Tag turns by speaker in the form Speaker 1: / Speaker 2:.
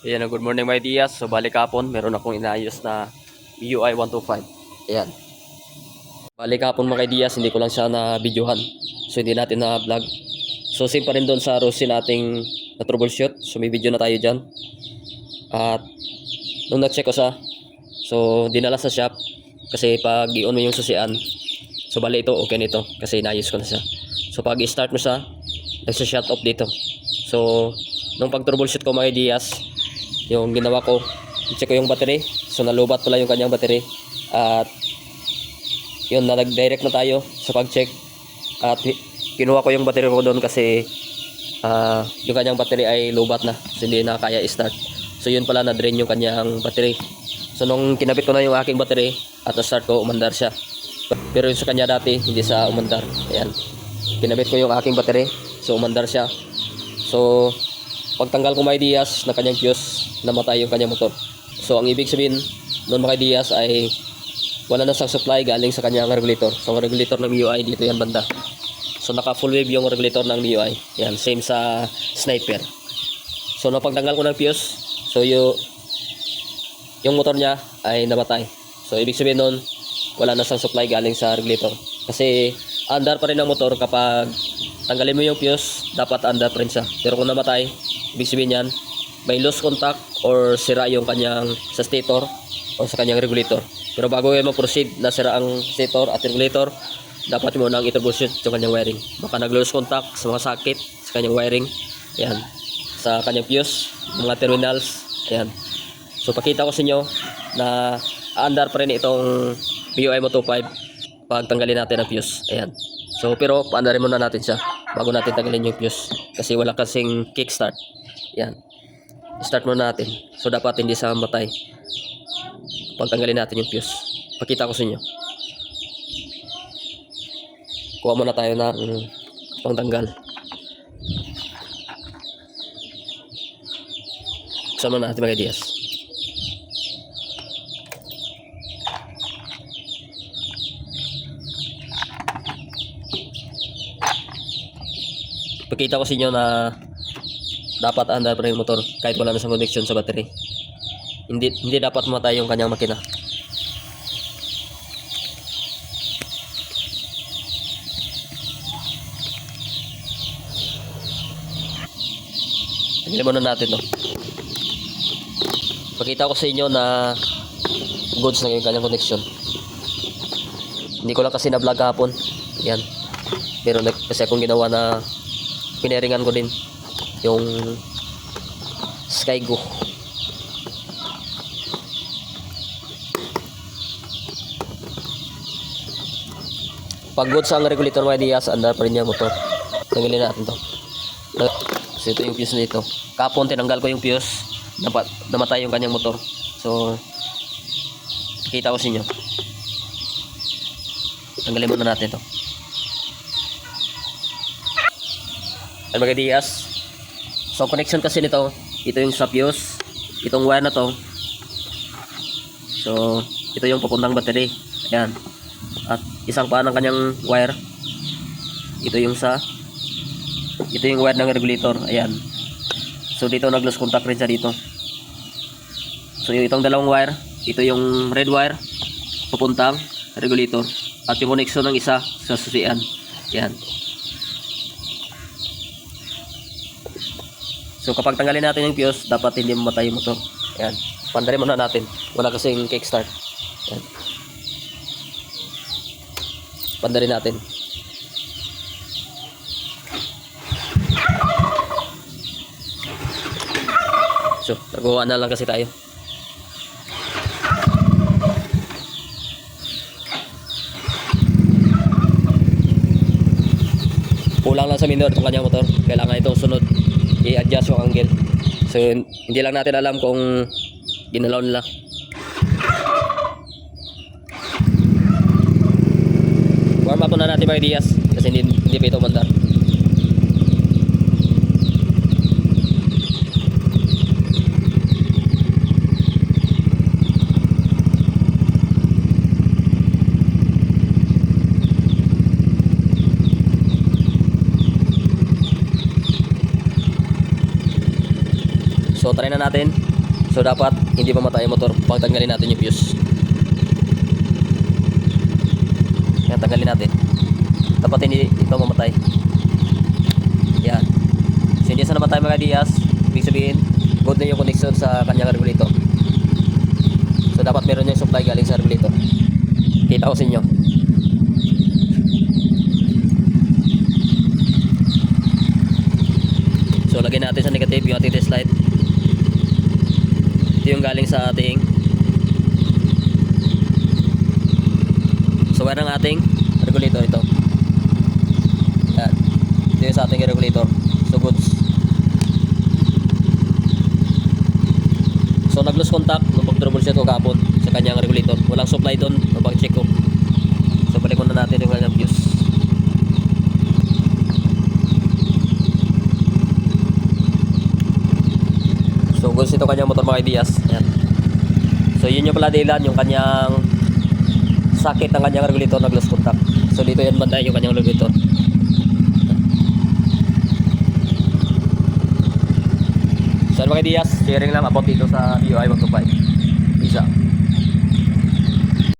Speaker 1: Ayan, good morning my Diaz. So balik hapon, meron akong inayos na MIUI 125. Ayan. Balik hapon mga Diaz, hindi ko lang siya na videohan. So hindi natin na vlog. So same pa rin doon sa Rossi nating na troubleshoot. So may video na tayo dyan. At nung na-check ko siya, so dinala sa shop. Kasi pag i-on mo yung susian, so bali ito, okay nito. Kasi inayos ko na siya. So pag i-start mo siya, nagsa-shut off dito. So nung pag-troubleshoot ko mga Diaz, yung ginawa ko, i-check ko yung battery. So nalubat pala yung kanyang battery. At yun, nag-direct na tayo sa pag-check. At kinuha ko yung battery ko doon kasi yung kanyang battery ay lubat na. So hindi na kaya i-start. So yun pala, na-drain yung kanyang battery. So nung kinabit ko na yung aking battery at na-start ko, umandar siya. Pero yung sa kanya dati, hindi sa umandar. Ayan. Kinabit ko yung aking battery. So umandar siya. So pagtanggal ko mga Diaz na kanyang fuse, namatay yung kanyang motor. So ang ibig sabihin noon mga Diaz ay wala na siyang supply galing sa kanyang regulator. So ang regulator ng MIUI dito yan banda. So naka full wave yung regulator ng MIUI. Yan, same sa Sniper. So napagtanggal ko ng fuse, so yung motor niya ay namatay. So ibig sabihin noon wala na siyang supply galing sa regulator. Kasi under pa rin ang motor kapag tanggalin mo yung fuse, dapat under pa rin siya. Pero kung namatay, ibig sabihin yan, may loose contact or sira yung kanyang sa stator o sa kanyang regulator. Pero bago yan mag-proceed na sira ang stator at regulator, dapat mo nang i-troubleshoot yung kanyang wiring. Baka nag-loose contact sa mga socket sa kanyang wiring. Ayan. Sa kanyang fuse, mga terminals. Ayan. So pakita ko sa inyo na under pa rin itong MIUI Moto 5 pag tanggalin natin ang fuse. Ayan. So pero paandarin muna natin siya bago natin tanggalin yung fuse kasi wala kasing kickstart. Yan. Start muna natin. So dapat hindi siya matay pag tanggalin natin yung fuse. Pakita ko sa inyo. Kuha muna tayo ng pangtanggal. Buksan muna natin mga Diaz. Pakita ko sa inyo na dapat andar pa rin yung motor kahit wala na siyang connection sa battery. Hindi dapat mamatay yung kanyang makina. Tanggalin muna natin to. Pakita ko sa inyo na goods na yung kanyang connection. Hindi ko lang kasi na-vlog kahapon. Yan. Pero kasi akong ginawa na pinaringan ko din yung Skygo. Pag good sa ang regulator mga Diaz, andar pa rin yung motor. Tanggalin natin to. So ito yung fuse nito. Kapon tinanggal ko yung fuse, namatay yung kanyang motor. So kita ko sa inyo. Tanggalin muna natin to. Ay mga Diaz. So connection kasi nito, ito yung sa fuse, itong wire na to. So ito yung papuntang battery. Ayan. At isang paa ng kanyang wire. Ito yung wire ng regulator. Ayan. So dito nag-loose contact rin siya dito. So itong dalawang wire, ito yung red wire papuntang regulator. At yung connection ng isa sa susian. Ayan. So kapag tanggalin natin yung fuse, dapat hindi mamatay yung motor. Ayan. Pandarin muna natin. Wala kasing kickstart. Ayan. Pandarin natin. So, nagawa na lang kasi tayo. Kulang lang sa minor itong kanyang motor. Kailangan itong sunod i-adjust yung angle. So hindi lang natin alam kung ginalaw nila. Warm up na natin mga Diaz kasi hindi pa ito mandar. So try na natin. So dapat hindi mamatay ang motor pag tanggalin natin yung fuse. Yan, tanggalin natin. Dapat hindi ito mamatay. Yan. So hindi sa namatay mga Diaz, ibig sabihin good na yung connection sa kanyang regulator. So dapat meron yung supply galing sa regulator. Kita ko sa inyo. So lagyan natin sa negative yung ating test light. Ito yung galing sa ating so wire ng ating regulator ito. Yan. Ito yung sa ating regulator. So goods. So nag-lose contact nung pag-troubleshoot ko kahapon sa kanyang regulator. Walang supply doon nung pag-check ko. So balik muna natin yung kanyang fuse. So goods ito kanyang motor mga Diaz. Yan. So yun yung pala dahilan yung kanyang sakit ng kanyang regulator, nag-lose contact. So dito yan banda yung kanyang regulator. So mga Diaz, sharing lang about dito sa UI 125. Isa.